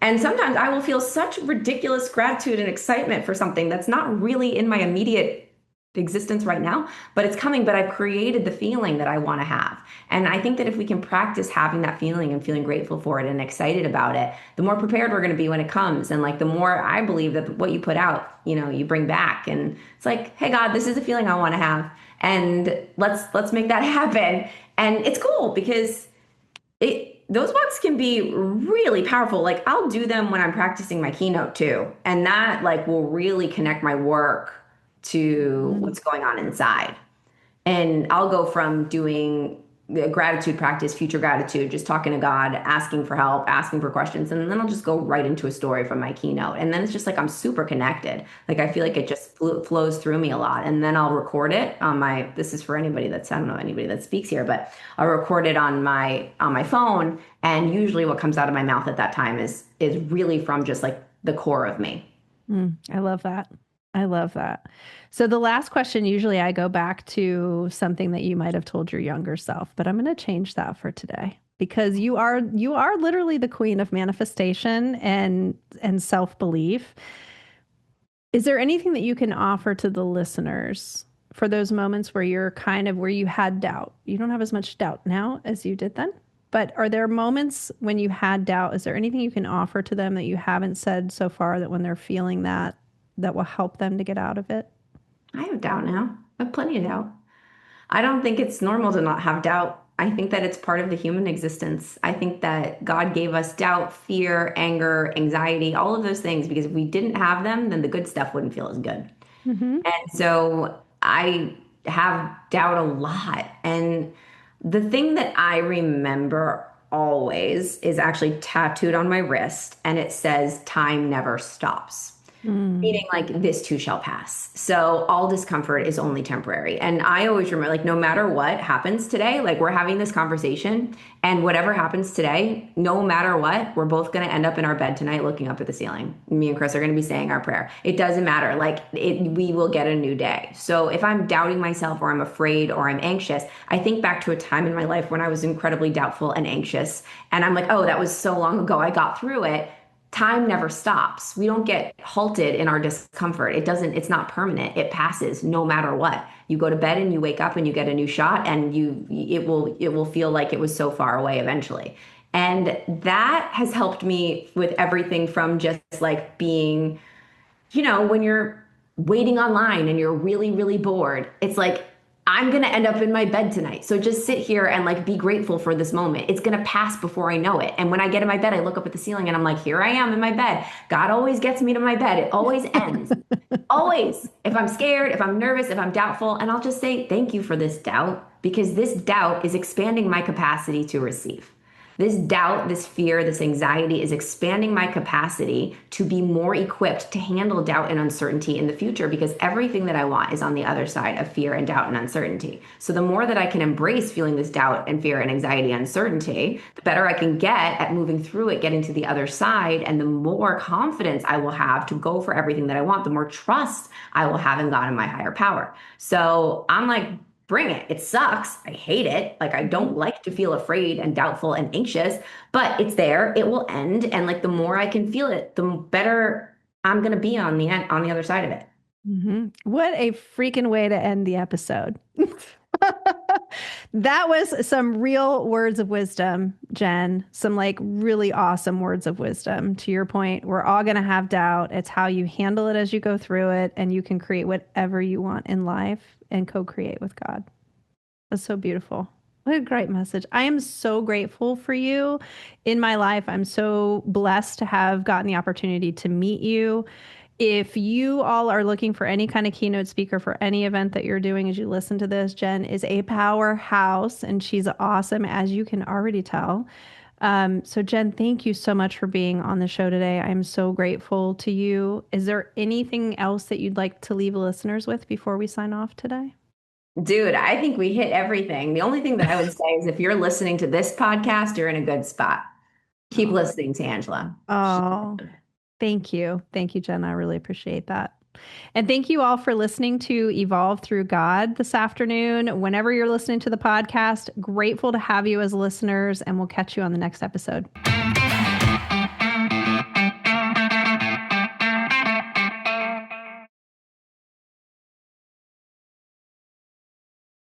And sometimes I will feel such ridiculous gratitude and excitement for something that's not really in my immediate existence right now, but it's coming, but I've created the feeling that I want to have. And I think that if we can practice having that feeling and feeling grateful for it and excited about it, the more prepared we're going to be when it comes. And like the more I believe that what you put out, you bring back. And it's like, hey God, this is a feeling I want to have. And let's make that happen. And it's cool because those walks can be really powerful. Like I'll do them when I'm practicing my keynote too. And that like will really connect my work to Mhm. what's going on inside. And I'll go from doing the gratitude practice, future gratitude, just talking to God, asking for help, asking for questions, and then I'll just go right into a story from my keynote. And then it's just like I'm super connected. Like I feel like it just flows through me a lot. And then I'll record it on my. This is for anybody that's I don't know anybody that speaks here, but I'll record it on my phone. And usually, what comes out of my mouth at that time is really from just like the core of me. I love that. I love that. So the last question, usually I go back to something that you might have told your younger self, but I'm going to change that for today because you are literally the queen of manifestation and self-belief. Is there anything that you can offer to the listeners for those moments where you're kind of where you had doubt? You don't have as much doubt now as you did then? But are there moments when you had doubt? Is there anything you can offer to them that you haven't said so far that when they're feeling that, that will help them to get out of it? I have doubt now. I have plenty of doubt. I don't think it's normal to not have doubt. I think that it's part of the human existence. I think that God gave us doubt, fear, anger, anxiety, all of those things, because if we didn't have them, then the good stuff wouldn't feel as good. Mm-hmm. And so I have doubt a lot. And the thing that I remember always is actually tattooed on my wrist, and it says, "Time never stops." Mm. Meaning, like, this too shall pass. So all discomfort is only temporary. And I always remember, like, no matter what happens today, like, we're having this conversation, and whatever happens today, no matter what, we're both going to end up in our bed tonight looking up at the ceiling. Me and Chris are going to be saying our prayer. It doesn't matter. Like, we will get a new day. So if I'm doubting myself, or I'm afraid, or I'm anxious, I think back to a time in my life when I was incredibly doubtful and anxious. And I'm like, oh, that was so long ago. I got through it. Time never stops. We don't get halted in our discomfort. It's not permanent. It passes no matter what. You go to bed and you wake up and you get a new shot, and it will feel like it was so far away eventually. And that has helped me with everything from just like being, when you're waiting online and you're really, really bored, it's like, I'm going to end up in my bed tonight. So just sit here and like be grateful for this moment. It's going to pass before I know it. And when I get in my bed, I look up at the ceiling and I'm like, here I am in my bed. God always gets me to my bed. It always ends. Always. If I'm scared, if I'm nervous, if I'm doubtful, and I'll just say, thank you for this doubt, because this doubt is expanding my capacity to receive. This doubt, this fear, this anxiety is expanding my capacity to be more equipped to handle doubt and uncertainty in the future, because everything that I want is on the other side of fear and doubt and uncertainty. So the more that I can embrace feeling this doubt and fear and anxiety and uncertainty, the better I can get at moving through it, getting to the other side, and the more confidence I will have to go for everything that I want, the more trust I will have in God and my higher power. So I'm like, bring it. It sucks. I hate it. Like, I don't like to feel afraid and doubtful and anxious, but it's there. It will end. And like, the more I can feel it, the better I'm going to be on the end, on the other side of it. Mm-hmm. What a freaking way to end the episode. That was some real words of wisdom, Jen. Some like really awesome words of wisdom. To your point, we're all going to have doubt. It's how you handle it as you go through it, and you can create whatever you want in life and co-create with God. That's so beautiful. What a great message. I am so grateful for you in my life. I'm so blessed to have gotten the opportunity to meet you. If you all are looking for any kind of keynote speaker for any event that you're doing as you listen to this, Jen is a powerhouse, and she's awesome, as you can already tell. So Jen, thank you so much for being on the show today. I'm so grateful to you. Is there anything else that you'd like to leave listeners with before we sign off today? Dude, I think we hit everything. The only thing that I would say is, if you're listening to this podcast, you're in a good spot. Keep Oh, listening to Angela. oh, thank you. Thank you, Jen. I really appreciate that. And thank you all for listening to Evolve Through God this afternoon. Whenever you're listening to the podcast, grateful to have you as listeners, and we'll catch you on the next episode.